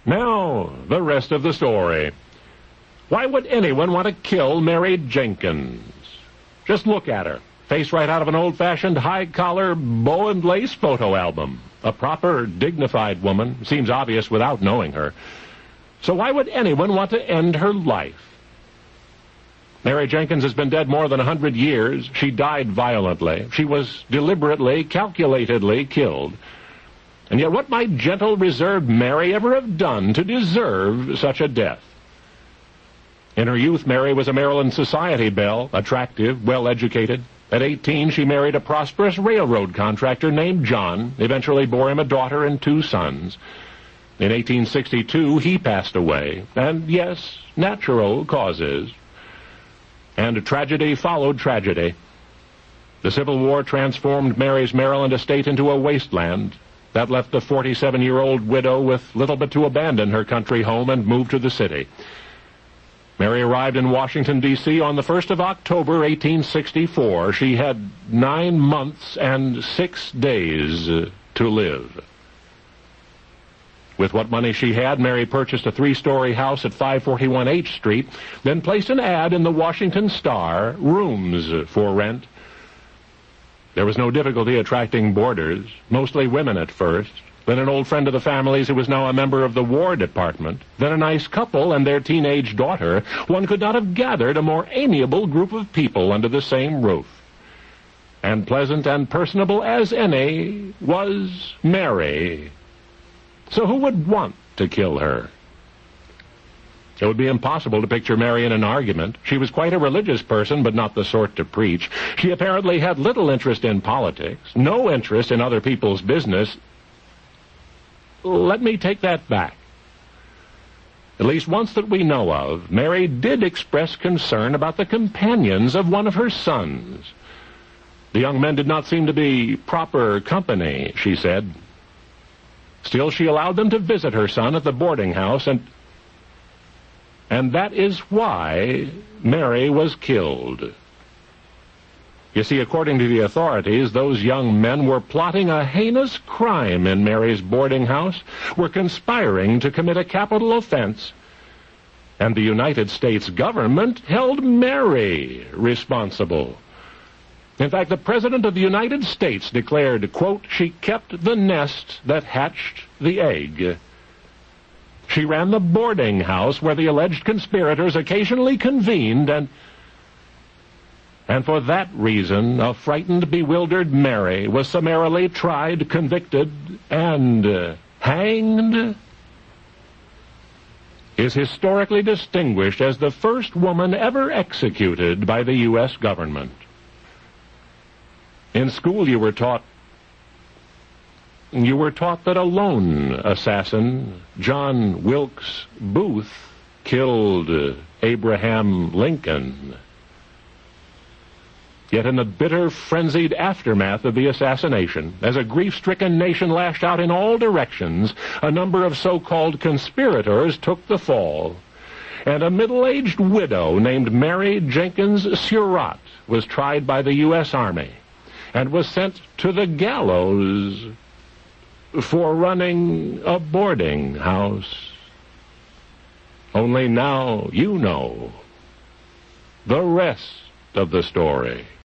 Now, the rest of the story. Why would anyone want to kill Mary Jenkins? Just look at her. Face right out of an old-fashioned high-collar bow and lace photo album. A proper, dignified woman. Seems obvious without knowing her. So why would anyone want to end her life? Mary Jenkins has been dead more than 100 years. She died violently. She was deliberately, calculatedly killed. And yet what might gentle, reserved Mary ever have done to deserve such a death? In her youth, Mary was a Maryland society belle, attractive, well-educated. At 18, she married a prosperous railroad contractor named John, eventually bore him a daughter and 2 sons. In 1862, he passed away, and yes, natural causes. And tragedy followed tragedy. The Civil War transformed Mary's Maryland estate into a wasteland that left the 47-year-old widow with little but to abandon her country home and move to the city. Mary arrived in Washington, D.C. on the 1st of October, 1864. She had 9 months and 6 days to live. With what money she had, Mary purchased a 3-story house at 541 H Street, then placed an ad in the Washington Star, rooms for rent. There was no difficulty attracting boarders, mostly women at first, then an old friend of the family's who was now a member of the War Department, then a nice couple and their teenage daughter. One could not have gathered a more amiable group of people under the same roof. And pleasant and personable as any was Mary. So who would want to kill her? It would be impossible to picture Mary in an argument. She was quite a religious person, but not the sort to preach. She apparently had little interest in politics, no interest in other people's business. Let me take that back. At least once that we know of, Mary did express concern about the companions of one of her sons. The young men did not seem to be proper company, she said. Still, she allowed them to visit her son at the boarding house, and that is why Mary was killed. You see, according to the authorities, those young men were plotting a heinous crime in Mary's boarding house, were conspiring to commit a capital offense, and the United States government held Mary responsible. In fact, the President of the United States declared, quote, she kept the nest that hatched the egg. She ran the boarding house where the alleged conspirators occasionally convened, and for that reason, a frightened, bewildered Mary was summarily tried, convicted, and hanged. Is historically distinguished as the first woman ever executed by the U.S. government. In school, you were taught that a lone assassin, John Wilkes Booth, killed Abraham Lincoln. Yet in the bitter, frenzied aftermath of the assassination, as a grief-stricken nation lashed out in all directions, a number of so-called conspirators took the fall, and a middle-aged widow named Mary Jenkins Surratt was tried by the U.S. Army and was sent to the gallows for running a boarding house. Only now you know the rest of the story.